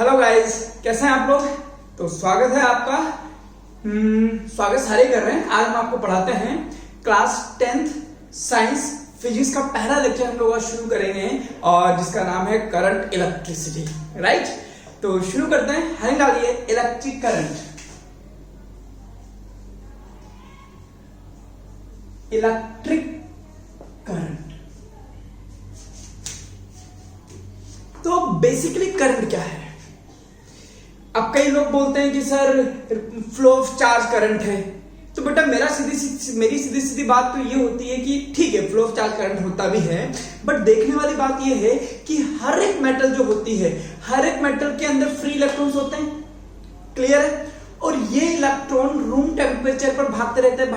Hello guys, कैसे हैं आप लोग। तो स्वागत है आपका। स्वागत सारे कर रहे हैं। आज हम आपको पढ़ाते हैं क्लास 10th साइंस फिजिक्स का पहला लेक्चर हम लोग आज शुरू करेंगे और जिसका नाम है करंट इलेक्ट्रिसिटी। राइट, तो शुरू करते हैं। हेडिंग डालिए इलेक्ट्रिक करंट। Electric current. तो बेसिकली करंट क्या है। अब कई लोग बोलते हैं कि sir flow of charge current है। तो बेटा मेरी सीधी सीधी बात तो ये होती है कि ठीक है, फ्लो ऑफ चार्ज करंट होता भी है, बट देखने वाली बात ये है कि हर एक मेटल जो होती है, हर एक मेटल के अंदर फ्री इलेक्ट्रॉन्स होते हैं। क्लियर है। और ये इलेक्ट्रॉन रूम टेम्परेचर पर भागते रहते हैं,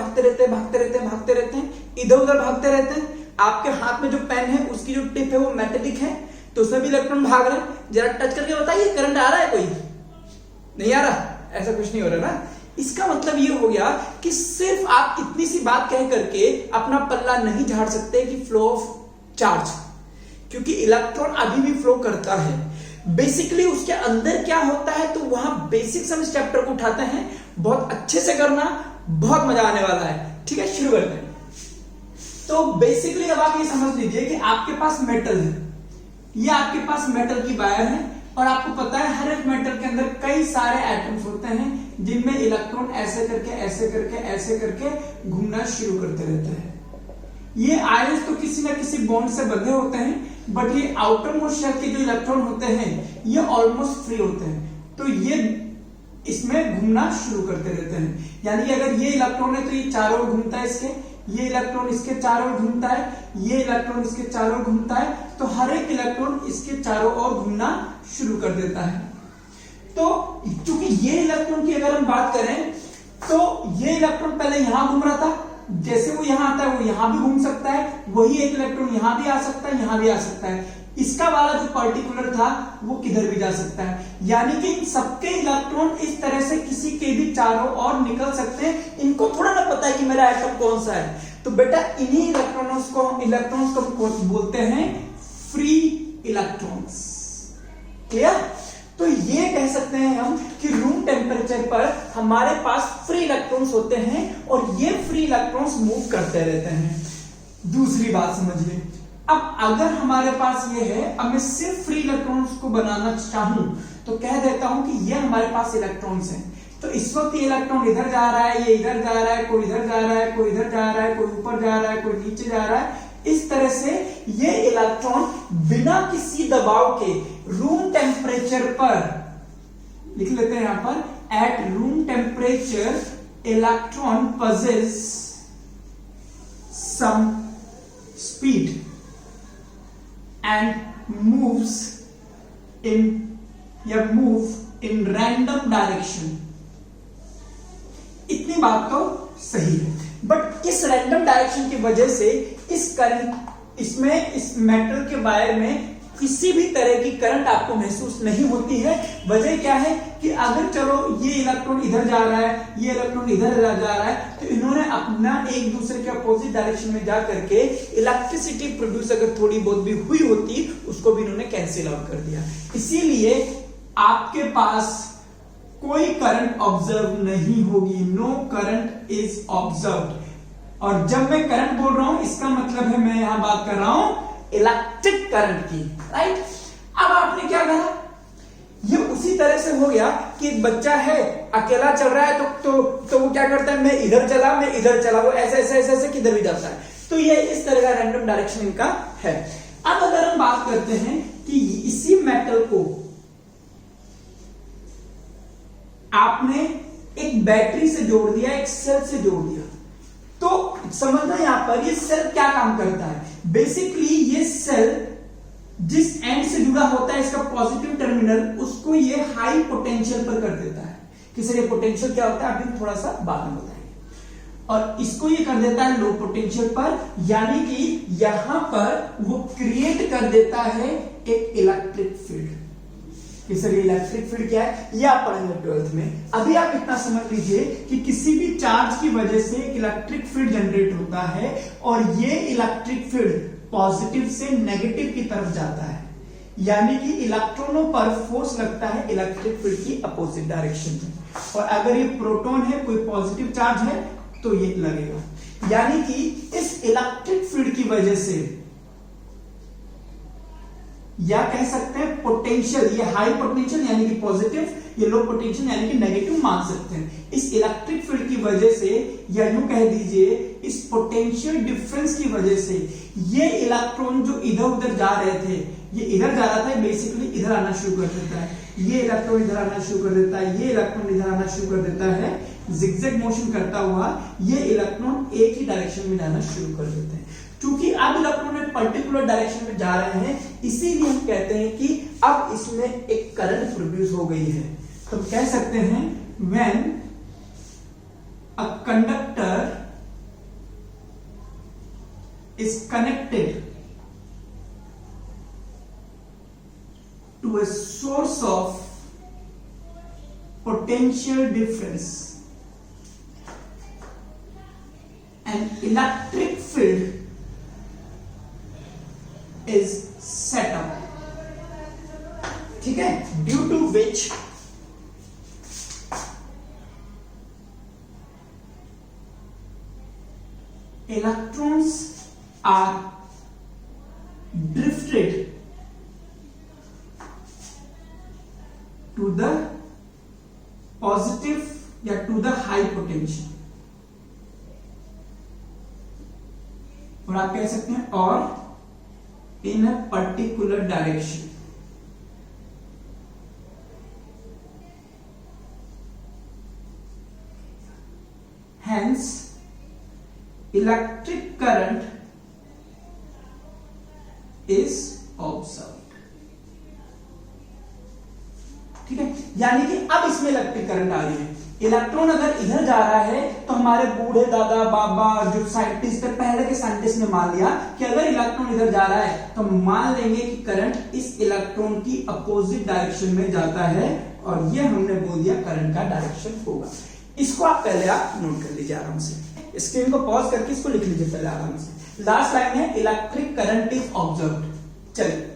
इधर उधर भागते रहते हैं। आपके हाथ में जो पेन है उसकी जो टिप है वो मेटेलिक है, तो उसमें भी इलेक्ट्रॉन भाग रहे हैं। जरा टच करके बताइए करंट आ रहा है, कोई नहीं आ रहा, ऐसा कुछ नहीं हो रहा ना। इसका मतलब ये हो गया कि सिर्फ आप इतनी सी बात कह करके अपना पल्ला नहीं झाड़ सकते कि फ्लो ऑफ चार्ज, क्योंकि इलेक्ट्रॉन अभी भी फ्लो करता है। बेसिकली उसके अंदर क्या होता है, तो वहां बेसिक हम इस चैप्टर को उठाते हैं। बहुत अच्छे से करना, बहुत मजा आने वाला है। ठीक है, शुरू करते हैं। तो बेसिकली अब आप ये समझ लीजिए कि आपके पास मेटल है, ये आपके पास मेटल की वायर है, और आपको पता है हर एक मेटल के अंदर कई सारे एटम्स होते हैं जिनमें इलेक्ट्रॉन ऐसे करके घूमना शुरू करते रहते हैं। ये आयंस तो किसी ना किसी बॉन्ड से बंधे होते हैं, बट ये आउटर मोस्ट शेल के जो इलेक्ट्रॉन होते हैं ये ऑलमोस्ट फ्री होते हैं, तो ये इसमें घूमना शुरू करते रहते हैं। यानी अगर ये इलेक्ट्रॉन है तो ये चारों ओर घूमता है, ये इलेक्ट्रॉन इसके चारों ओर घूमता है, ये इलेक्ट्रॉन इसके चारों ओर घूमता है, तो हर एक इलेक्ट्रॉन इसके चारों ओर घूमना शुरू कर देता है। तो क्योंकि ये इलेक्ट्रॉन की अगर हम बात करें तो ये इलेक्ट्रॉन पहले यहां घूम रहा था, जैसे वो यहां आता है वो यहां भी घूम सकता है, वही एक इलेक्ट्रॉन यहां भी आ सकता है, यहां भी आ सकता है। इसका वाला जो पर्टिकुलर था वो किधर भी जा सकता है। यानी कि इन सबके इलेक्ट्रॉन इस तरह से किसी के भी चारों ओर निकल सकते हैं। इनको थोड़ा ना पता है कि मेरा एटम कौन सा है, तो बेटा इन्हीं इलेक्ट्रॉन्स को बोलते हैं फ्री इलेक्ट्रॉन्स। क्लियर। तो ये कह सकते हैं हम कि रूम टेम्परेचर पर हमारे पास फ्री इलेक्ट्रॉन्स होते हैं और ये फ्री इलेक्ट्रॉन्स मूव करते रहते हैं। दूसरी बात समझिए, अब अगर हमारे पास ये है, अब मैं सिर्फ फ्री इलेक्ट्रॉन्स को बनाना चाहूं तो कह देता हूं कि ये हमारे पास इलेक्ट्रॉन्स हैं। तो इस वक्त ये इलेक्ट्रॉन इधर जा रहा है, ये इधर जा रहा है, कोई इधर जा रहा है, कोई इधर जा रहा है, कोई ऊपर जा रहा है, कोई नीचे जा रहा है। इस तरह से ये इलेक्ट्रॉन बिना किसी दबाव के रूम टेम्परेचर पर, लिख लेते हैं यहां पर, at room temperature electron possess some speed and moves in random direction। इतनी बात तो सही है, बट इस रैंडम डायरेक्शन की वजह से इस करंट इस मेटल के वायर में किसी भी तरह की करंट आपको महसूस नहीं होती है। वजह क्या है कि अगर चलो ये इलेक्ट्रॉन इधर जा रहा है, ये इलेक्ट्रॉन इधर जा रहा है, तो इन्होंने अपना एक दूसरे के अपोजिट डायरेक्शन में जा करके इलेक्ट्रिसिटी प्रोड्यूस अगर थोड़ी बहुत भी हुई होती उसको भी इन्होंने कैंसिल आउट कर दिया। इसीलिए आपके पास कोई करंट ऑब्जर्व नहीं होगी, नो करंट इज ऑब्जर्व्ड। और जब मैं करंट बोल रहा हूं इसका मतलब है मैं यहां बात कर रहा हूं इलेक्ट्रिक करंट की। राइट। अब आपने क्या कहा, ये उसी तरह से हो गया कि एक बच्चा है अकेला चल रहा है तो वो क्या करता है, मैं इधर चला, वो ऐसे किधर भी जाता है। तो ये इस तरह का रैंडम डायरेक्शन इनका है। अब अगर हम बात करते हैं कि इसी मेटल को आपने एक बैटरी से जोड़ दिया, एक सेल से जोड़ दिया, तो समझना यहां पर ये सेल क्या काम करता है। बेसिकली ये सेल जिस एंड से जुड़ा होता है, इसका पॉजिटिव टर्मिनल, उसको ये हाई पोटेंशियल पर कर देता है। कि सर ये पोटेंशियल क्या होता है अभी थोड़ा सा बाद में बताएंगे। और इसको ये कर देता है लो पोटेंशियल पर, यानी कि यहां पर वो क्रिएट कर देता है एक इलेक्ट्रिक फील्ड। कि सर ये इलेक्ट्रिक फील्ड क्या है, ये आप पढ़ेंगे 12th में। अभी आप इतना समझ लीजिए कि किसी भी चार्ज की वजह से एक इलेक्ट्रिक फील्ड जनरेट होता है और ये इलेक्ट्रिक फील्ड पॉजिटिव से नेगेटिव की तरफ जाता है। यानी कि इलेक्ट्रॉनों पर फोर्स लगता है इलेक्ट्रिक फील्ड की अपोजिट डायरेक्शन में, और अगर ये प्रोटॉन है, कोई पॉजिटिव चार्ज है, तो ये लगेगा। यानी कि इस इलेक्ट्रिक फील्ड की वजह से, या कह सकते हैं पोटेंशियल, ये हाई पोटेंशियल यानी कि पॉजिटिव, ये लो पोटेंशियल यानी कि नेगेटिव मान सकते हैं। इस इलेक्ट्रिक फील्ड की वजह से, या यूं कह दीजिए इस पोटेंशियल डिफरेंस की वजह से, ये इलेक्ट्रॉन जो इधर उधर जा रहे थे, ये इधर जा रहा था, बेसिकली इधर आना शुरू कर देता है, ये इलेक्ट्रॉन इधर आना शुरू कर देता है, ये इलेक्ट्रॉन इधर आना शुरू कर देता है, जिगजैग मोशन करता हुआ ये इलेक्ट्रॉन एक ही डायरेक्शन में जाना शुरू कर देते हैं। क्योंकि अब इलेक्ट्रॉन एक पर्टिकुलर डायरेक्शन में जा रहे हैं, इसीलिए हम कहते हैं कि अब इसमें एक करंट प्रोड्यूस हो गई है। तो कह सकते हैं when a conductor is connected to a source of potential difference, an electric field is set up, ठीक है, due to which electrons are drifted to the positive या to the high potential, और आप कह सकते हैं और in a particular direction। Hence electric current is observed, ठीक है। यानी कि अब इसमें इलेक्ट्रिक करंट आ रही है। इलेक्ट्रॉन अगर इधर जा रहा है तो हमारे बूढ़े दादा बाबा जो साइंटिस्ट थे, पहले के साइंटिस्ट ने मान लिया कि अगर इलेक्ट्रॉन इधर जा रहा है तो मान लेंगे कि करंट इस इलेक्ट्रॉन की अपोजिट डायरेक्शन में जाता है, और ये हमने बोल दिया करंट का डायरेक्शन होगा। इसको आप पहले आप नोट कर लीजिए आराम से, स्क्रीन को पॉज करके इसको लिख लीजिए पहले आराम से। लास्ट लाइन है इलेक्ट्रिक करंट इज ऑब्जर्व्ड। चलिए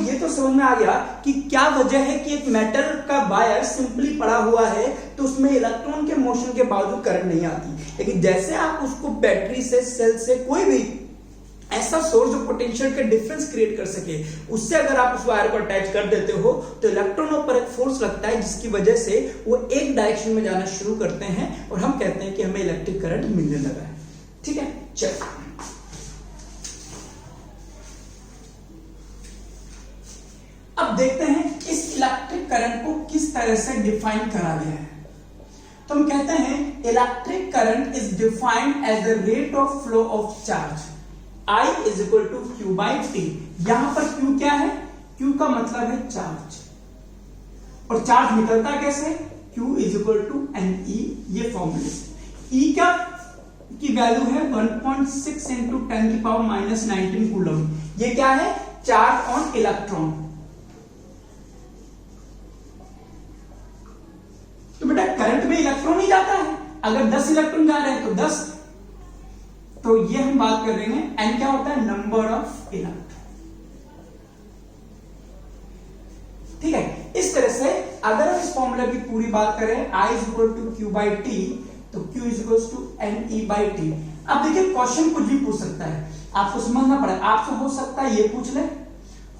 ये तो समझ में आ गया कि क्या वजह है कि एक मेटल का वायर सिंपली पड़ा हुआ है तो उसमें इलेक्ट्रॉन के मोशन के बावजूद करंट नहीं आती। लेकिन जैसे आप उसको बैटरी से, सेल से, कोई भी ऐसा सोर्स जो पोटेंशियल के डिफरेंस क्रिएट कर सके, उससे अगर आप उस वायर को अटैच कर देते हो तो इलेक्ट्रॉनों पर एक फोर्स लगता है जिसकी वजह से वो एक डायरेक्शन में जाना शुरू करते हैं, और हम कहते हैं कि हमें इलेक्ट्रिक करंट मिलने लगा है। ठीक है, चलो अब देखते हैं इस इलेक्ट्रिक करंट को किस तरह से डिफाइन करा गया है। तो हम कहते हैं electric current is defined as the rate of flow of charge I is equal to Q by T. यहां पर Q क्या है? Q का मतलब है चार्ज, और चार्ज निकलता कैसे? Q is equal to NE, ये फॉर्मूले से। E क्या की वैल्यू है 1.6 इंटू 10 की पावर माइनस 19 कूलम। ये क्या है? Charge on electron. तो बेटा करंट में इलेक्ट्रॉन ही जाता है, अगर 10 इलेक्ट्रॉन जा रहे हैं तो 10, तो ये हम बात कर रहे हैं एन क्या होता है? Number of electron. ठीक है, इस तरह से अगर हम इस फॉर्मूला की पूरी बात करें I is equal to Q by T, तो Q is equal to N E by T. अब देखिए क्वेश्चन कुछ भी पूछ सकता है, आपको समझना पड़ेगा। आपसे हो सकता है ये पूछ ले,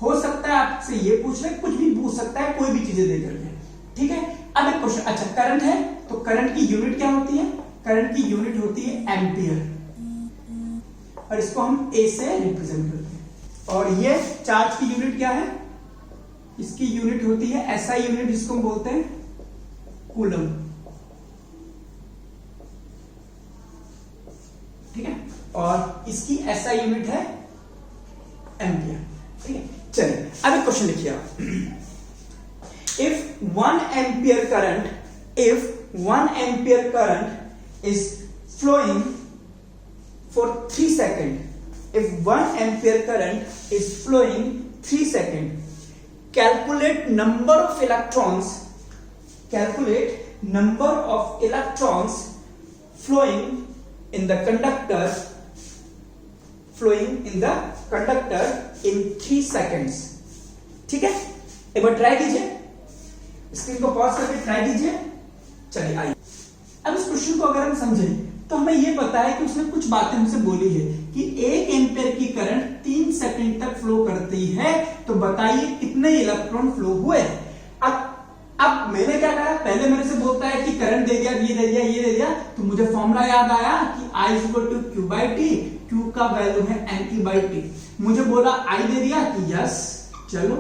हो सकता है आपसे ये पूछ ले, कुछ भी पूछ सकता है, कोई भी चीजें देकर के। ठीक है, अब एक क्वेश्चन, अच्छा करंट है तो करंट की यूनिट क्या होती है? करंट की यूनिट होती है एम्पियर, और इसको हम ए से रिप्रेजेंट करते हैं। और ये चार्ज की यूनिट क्या है? इसकी यूनिट होती है एसआई यूनिट, जिसको हम बोलते हैं कूलम। ठीक है, और इसकी एसआई यूनिट है एम्पियर। ठीक है, चलिए अब एक क्वेश्चन लिखिए आप। If 1 ampere current is flowing for 3 seconds, if 1 ampere current is flowing 3 seconds, calculate number of electrons number of electrons flowing in the conductor in 3 seconds. ठीक है, एक बार ट्राई कीजिए, स्क्रीन को पॉज करके ट्राई कीजिए. चलिए आइए अब इस क्वेश्चन को अगर हम समझें तो हमें यह पता है कि उसने कुछ बातें हमसे बोली है कि 1 एम्पियर की करंट 3 सेकंड तक फ्लो करती है. तो बताइए कितने इलेक्ट्रॉन फ्लो हुए. अब मैंने क्या करा, पहले मेरे से बोलता है कि करंट दे दिया, ये दे दिया, ये दे दिया, तो मुझे फॉर्मूला याद आया कि I = Q/T. Q का वैल्यू है NE/T. मुझे बोला I दे दिया कि यस, चलो.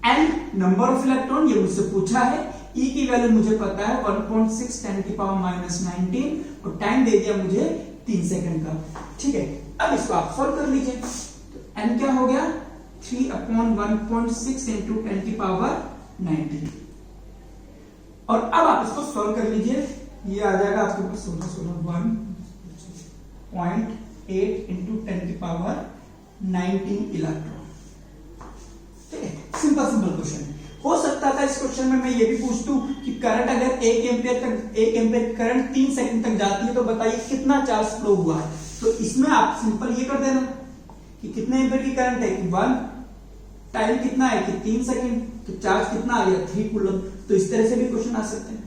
N नंबर ऑफ इलेक्ट्रॉन, ये मुझसे पूछा है. E की वैल्यू मुझे पता है 1.6 10⁻⁻19 और टाइम दे दिया मुझे 3 सेकंड का. ठीक है, अब इसको आप सॉल्व कर लीजिए. तो N क्या हो गया, 3/1.6 × 10⁻19. और अब आप इसको सॉल्व कर लीजिए. ये आ जाएगा आपके पास 1.8 × 10⁻19 इलेक्ट्रॉन. ठीक है, सिंपल क्वेश्चन. हो सकता था इस क्वेश्चन में मैं ये भी पूछ दूं कि करंट अगर 1 एम्पियर करंट 3 सेकंड तक जाती है तो बताइए कितना चार्ज फ्लो हुआ है. तो इसमें आप सिंपल ये कर देना कि कितने एम्पियर की करंट है कि 1, टाइम कितना है कि 3 सेकंड, तो चार्ज कितना आ गया 3 कूलम. तो इस तरह से भी क्वेश्चन आ सकते हैं.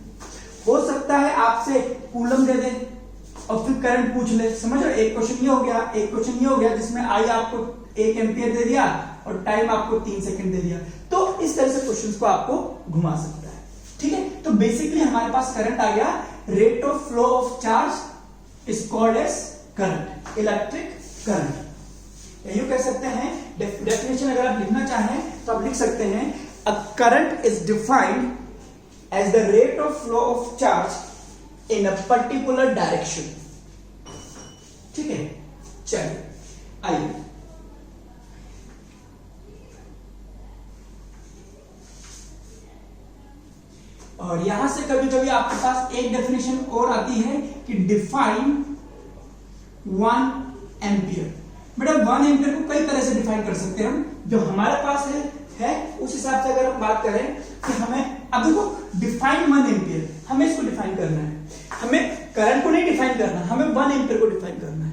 हो सकता है आपसे कूलम दे दे और फिर करंट पूछ ले. समझ रहे, एक क्वेश्चन ये हो गया, एक क्वेश्चन ये हो गया जिसमें आई आपको 1 एम्पियर दे दिया और टाइम आपको 3 सेकंड दे दिया. तो इस तरह से क्वेश्चंस को आपको घुमा सकता है. ठीक है, तो बेसिकली हमारे पास करंट आ गया. Rate of flow of charge is called as current, electric current. You कह सकते हैं. डेफिनेशन अगर आप लिखना चाहें तो आप लिख सकते हैं a current is defined as the rate of flow of charge in a particular direction. ठीक है, चलिए आइए और यहां से कभी कभी आपके पास एक डेफिनेशन और आती है कि डिफाइन 1 एम्पियर. बेटा 1 एम्पियर को कई तरह से डिफाइन कर सकते हैं हम. जो हमारे पास है उस हिसाब से अगर हम बात करें कि हमें अब देखो डिफाइन 1 एम्पियर, हमें इसको डिफाइन करना है. हमें करंट को नहीं डिफाइन करना, हमें 1 एम्पियर को डिफाइन करना है.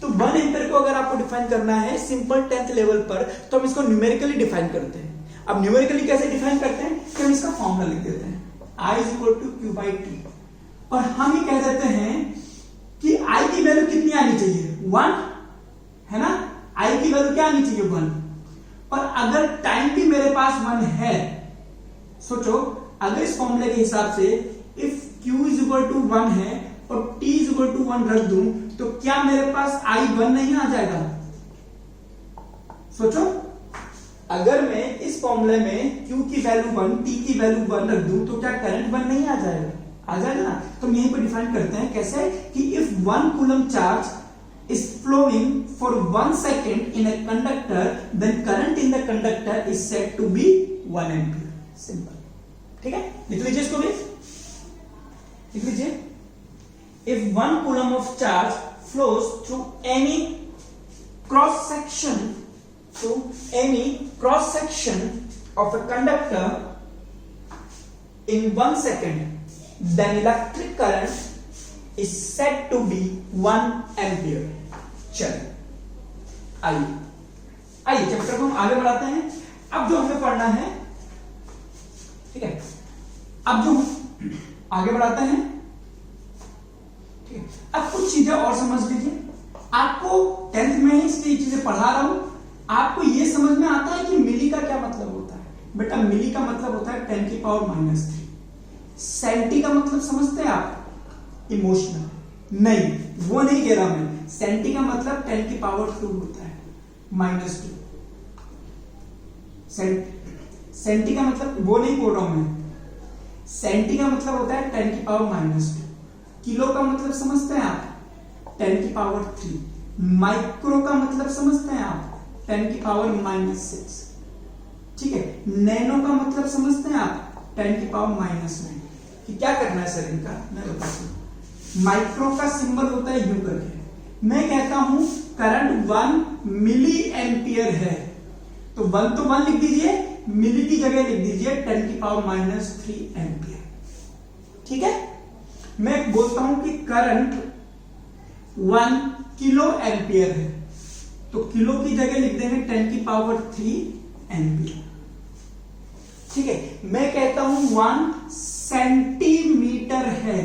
तो 1 एम्पियर को अगर आपको डिफाइन करना है सिंपल 10th लेवल पर, तो हम इसको न्यूमेरिकली डिफाइन करते हैं. अब न्यूमेरिकली कैसे डिफाइन करते हैं कि हम इसका फॉर्मूला लिख देते हैं I = Q/T. और हम ये कह देते हैं कि I की वैल्यू कितनी आनी चाहिए, 1 है ना. I की वैल्यू क्या आनी चाहिए, 1. और अगर टाइम भी मेरे पास 1 है, सोचो अगर इस फॉर्मूले के हिसाब से इफ Q = 1 है और T = 1 रख दूं तो क्या मेरे पास I 1 नहीं आ जाएगा. सोचो अगर मैं इस फॉर्मूले में Q की वैल्यू 1, T की वैल्यू 1 रख दूं तो क्या करंट 1 नहीं आ जाएगा, आ जाएगा ना. तो हम यहीं पर डिफाइन करते हैं कैसे कि if 1 coulomb charge is flowing for 1 second in a conductor then current in the conductor is said to be 1 ampere. Simple. ठीक है, लिख लीजिए इसको भी, लिख लीजिए. If 1 coulomb of charge flows through any cross section of a conductor in 1 second, then electric current is said to be 1 ampere. चलिए आइए चैप्टर को हम आगे बढ़ाते हैं. अब जो हमें पढ़ना है, ठीक है, अब जो आगे बढ़ाते हैं, ठीक है. अब कुछ चीजें और समझ लीजिए. आपको 10th में ही इसलिए चीजें पढ़ा रहा हूं. आपको यह समझ में आता है कि मिली का क्या मतलब होता है. बेटा मिली का मतलब होता है 10⁻⁻3. सेंटी का मतलब समझते हैं आप, इमोशनल. नहीं, वो नहीं कह रहा मैं. सेंटी का मतलब 10⁻2 होता है, -2. सेंटी का मतलब वो नहीं बोल रहा हूं मैं. सेंटी का मतलब होता है 10⁻2. किलो का मतलब समझते हैं आप, 10⁻3. माइक्रो का मतलब समझते हैं आप, 10⁻6. ठीक है. नैनो का मतलब समझते हैं आप, 10⁻9. कि क्या करना है सर इनका, मैं बताता हूं. माइक्रो का सिंबल होता है यूं करके. मैं कहता हूं करंट 1 मिली एम्पियर है, तो 1 तो 1 लिख दीजिए, मिली की जगह लिख दीजिए 10⁻3 एम्पियर. ठीक है। मैं बोलता हूं कि करंट 1 किलो एम्पियर है, तो किलो की जगह लिख देंगे 10³ एम्पियर, ठीक है। मैं कहता हूं 1 सेंटीमीटर है,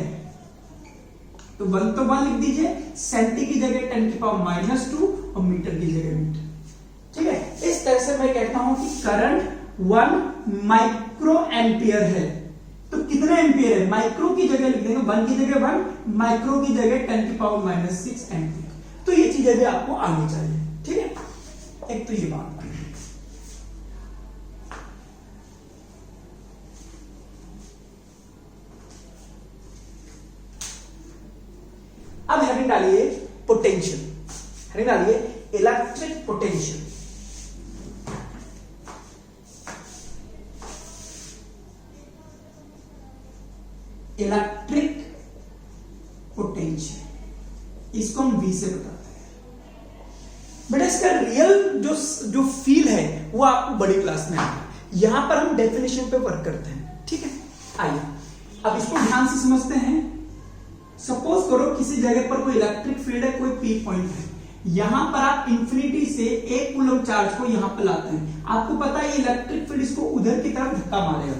तो 1 तो 1 लिख दीजिए, सेंटी की जगह 10⁻² और मीटर की जगह मीटर, ठीक है। इस तरह से मैं कहता हूं कि करंट 1 माइक्रो एम्पियर है, तो कितना एम्पियर है, माइक्रो की जगह लिख देंगे, 1 की जगह 1, माइक्रो की जगह 10⁻6 एम्पियर। तो ये चीजें भी आपको आनी चाहिए, ठीक है। एक तो ये बात, अब हेडिंग डालिए पोटेंशियल, हेडिंग डालिए इलेक्ट्रिक पोटेंशियल। इलेक्ट्रिक पोटेंशियल, इसको हम V से बताते हैं। बेटा इसका रियल जो फील है वो आपको बड़ी क्लास में आएगा, यहां पर हम डेफिनेशन पे वर्क करते हैं, ठीक है। आइए अब इसको ध्यान से समझते हैं। सपोज करो किसी जगह पर कोई इलेक्ट्रिक फील्ड है, कोई P पॉइंट है, यहां पर आप इंफिनिटी से 1 कूलम चार्ज को यहां पर लाते हैं। आपको पता है इलेक्ट्रिक फील्ड इसको उधर की तरफ धक्का मारेगा,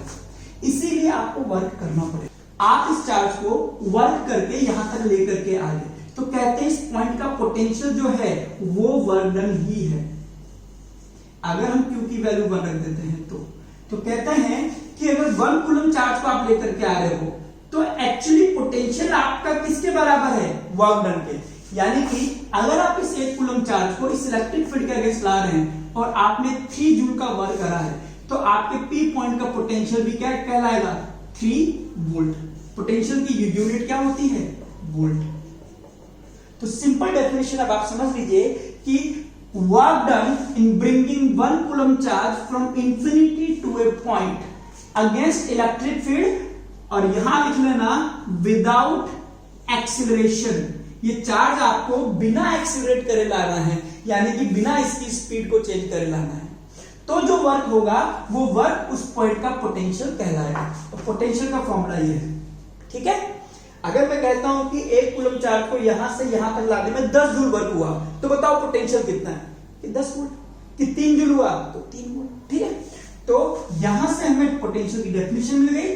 इसीलिए आपको वर्क करना पड़ेगा। आप इस चार्ज को वर्क करके यहां तक लेकर के आ गए, तो कहते हैं इस पॉइंट का पोटेंशियल जो है वो वर्क डन ही है। अगर हम Q की वैल्यू 1 रख देते हैं तो कहते हैं कि अगर 1 कूलम चार्ज को आप लेकर के आ रहे हो, तो एक्चुअली पोटेंशियल आपका किसके बराबर है, वर्क डन के। यानी कि अगर आप इस 1 कूलम चार्ज को इस इलेक्ट्रिक फील्ड के अगेंस्ट ला रहे हैं और आपने 3 जूल का वर्क करा है, तो आपके P पॉइंट का पोटेंशियल भी क्या कहलाएगा, 3 वोल्ट। पोटेंशियल की यूनिट क्या होती है, वोल्ट। तो सिंपल डेफिनेशन अब आप समझ लीजिए कि work done in bringing 1 coulomb charge from infinity to a point against electric field, और यहां लिख लेना विदाउट एक्सीलरेशन। ये चार्ज आपको बिना एक्सीलरेट करे लाना है, यानी कि बिना इसकी स्पीड को चेंज करे लाना है। तो जो वर्क होगा वो वर्क उस पॉइंट का पोटेंशियल कहलाएगा। तो पोटेंशियल का फॉर्मूला ये है, ठीक है। अगर मैं कहता हूं कि 1 कूलम चार्ज को यहां से यहां तक लाने में 10 जूल वर्क हुआ, तो बताओ पोटेंशियल कितना है, कि 10 वोल्ट। कि 3 जूल हुआ तो 3 वोल्ट, ठीक है। तो यहां से हमें पोटेंशियल की डेफिनेशन मिल गई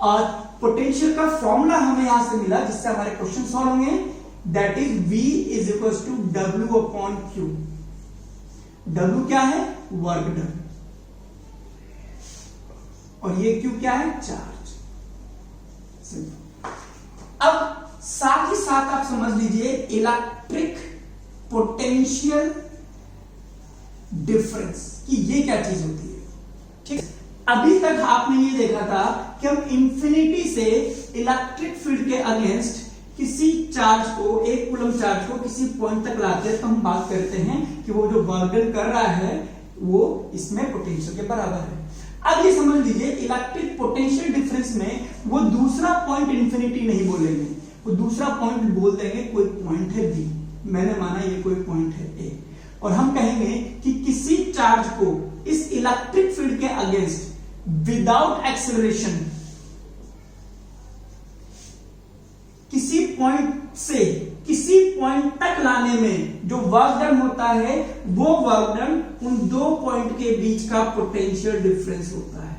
और पोटेंशियल का फॉर्मूला हमें यहां से मिला, जिससे हमारे क्वेश्चन सॉल्व होंगे। That is V is equal to W/Q। W क्या है, वर्क डन, और ये Q क्या है, चार्ज। अब साथ ही साथ आप समझ लीजिए इलेक्ट्रिक पोटेंशियल डिफरेंस कि ये क्या चीज होती है, ठीक है। अभी तक आपने ये देखा था कि हम इंफिनिटी से इलेक्ट्रिक फील्ड के अगेंस्ट किसी चार्ज को, 1 कूलम चार्ज को किसी पॉइंट तक लाते हैं, तो हम बात करते हैं कि वो जो वर्क डन कर रहा है वो इसमें पोटेंशियल के बराबर है। अब ये समझ लीजिए इलेक्ट्रिक पोटेंशियल डिफरेंस में वो दूसरा पॉइंट इंफिनिटी नहीं बोलेंगे, वो दूसरा पॉइंट बोल देंगे कोई पॉइंट है बी, मैंने माना ये कोई पॉइंट है ए, और हम कहेंगे कि किसी चार्ज को इस इलेक्ट्रिक फील्ड के अगेंस्ट विदाउट एक्सेलरेशन किसी पॉइंट से किसी पॉइंट तक लाने में जो वर्क डन होता है, वो वर्क डन उन 2 पॉइंट के बीच का पोटेंशियल डिफरेंस होता है,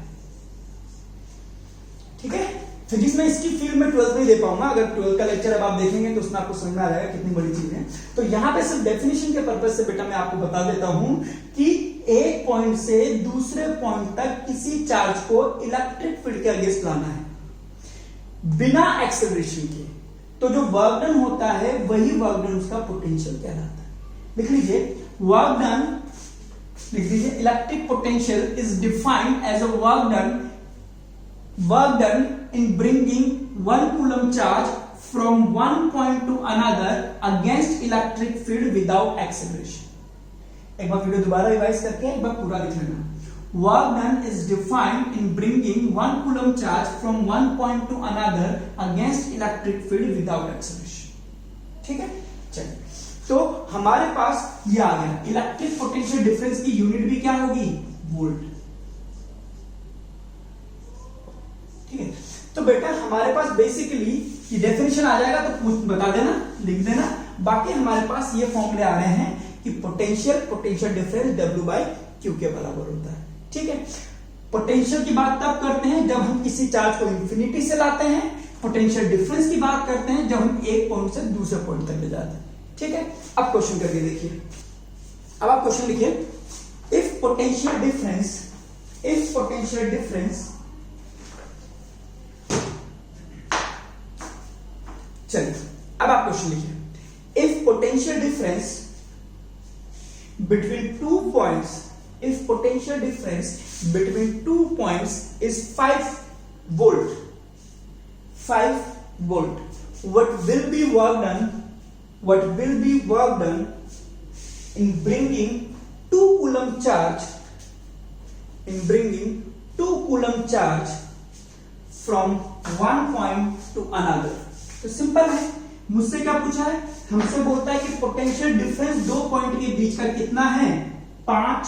ठीक है। फिजिक्स में इसकी फील्ड में 12th नहीं दे पाऊंगा, अगर 12th का लेक्चर अब आप देखेंगे तो उसमें आपको समझ में आ जाएगा कितनी बड़ी चीज है। तो यहां पे सिर्फ डेफिनेशन के पर्पज से बेटा मैं आपको बता देता हूं कि एक पॉइंट से दूसरे पॉइंट तक किसी चार्ज को इलेक्ट्रिक फील्ड के अगेंस्ट लाना है बिना एक्सेलरेशन के, तो जो वर्क डन होता है वही वर्क डन उसका पोटेंशियल कहलाता है। लिख लीजिए वर्क डन, लिख लीजिए electric potential is defined as a work done in bringing 1 coulomb charge from one point to another against electric field without acceleration। एक बार वीडियो दोबारा रिवाइज करके एक बार पूरा लिख लेना। Work done is defined in bringing 1 coulomb charge from one point to another against electric field without acceleration। ठीक है, चलिए तो हमारे पास ये आ गया। इलेक्ट्रिक पोटेंशियल डिफरेंस की यूनिट भी क्या होगी, वोल्ट। ठीक है, तो बेटा हमारे पास बेसिकली ये डेफिनेशन आ जाएगा तो बता देना, लिख देना। बाकी हमारे पास ये फॉर्मूले आ रहे हैं कि पोटेंशियल डिफरेंस W/Q के बराबर होता है। ठीक है, पोटेंशियल की बात तब करते हैं जब हम किसी चार्ज को इंफिनिटी से लाते हैं, पोटेंशियल डिफरेंस की बात करते हैं जब हम एक पॉइंट से दूसरे पॉइंट तक ले जाते हैं। ठीक है, अब क्वेश्चन करके देखिए। अब आप क्वेश्चन लिखिए, इफ पोटेंशियल डिफरेंस चलिए अब आप क्वेश्चन लिखिए, if potential difference between 2 points, if potential difference between 2 points is 5 volt, what will be work done in bringing 2 coulomb charge from one point to another? तो simple है, मुझसे क्या पूछा है, हमसे बोलता है कि पोटेंशियल डिफरेंस 2 पॉइंट के बीच का कितना है, 5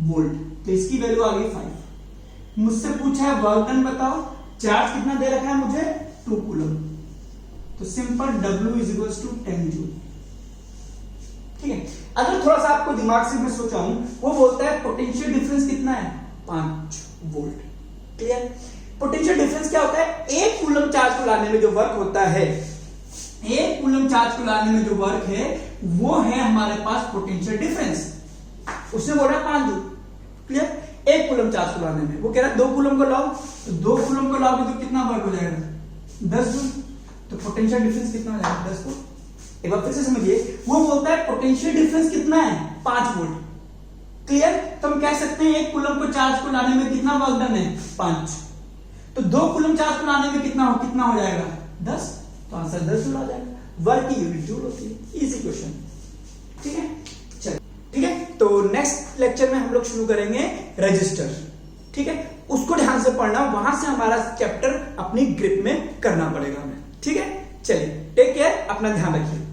वोल्ट, तो इसकी वैल्यू आ गई 5। मुझसे पूछा है वर्क डन बताओ, चार्ज कितना दे रखा है मुझे, 2 कूलम, तो सिंपल W = 10 जूल। ठीक है, अगर थोड़ा सा आपको दिमाग से मैं सोचाऊं, वो बोलता है पोटेंशियल डिफरेंस कितना है, 5 वोल्ट। क्लियर, पोटेंशियल डिफरेंस क्या होता है, एक कूलम चार्ज को लाने में जो वर्क होता है, एक कूलम चार्ज को लाने में जो वर्क है वो है हमारे पास पोटेंशियल डिफरेंस। उसने बोला 5 जूल। क्लियर, एक कूलम चार्ज को लाने में, वो कह रहा है 2 कूलम को लाओ, तो 2 कूलम को लाओगे तो कितना वर्क हो जाएगा, 10 जूल। तो पोटेंशियल डिफरेंस कितना हो जाएगा, 10 वोल्ट। एक बार फिर से समझिए, वो बोलता है पोटेंशियल डिफरेंस कितना है, 5 वोल्ट। क्लियर, तो हम कह सकते हैं एक कूलम को चार्ज को लाने में कितना वर्क डन है, 5। तो 2 कूलम चार्ज को लाने में कितना हो जाएगा, 10, तो आंसर 10 जूल आ जाएगा। वर्क की यूनिट जूल होती है। Easy question. ठीक है, चलिए ठीक है, तो नेक्स्ट लेक्चर में हम लोग शुरू करेंगे रजिस्टर। ठीक है, उसको ध्यान से पढ़ना, वहां से हमारा चैप्टर अपनी ग्रिप में करना पड़ेगा हमें। ठीक है, चलिए टेक केयर, अपना ध्यान रखिए।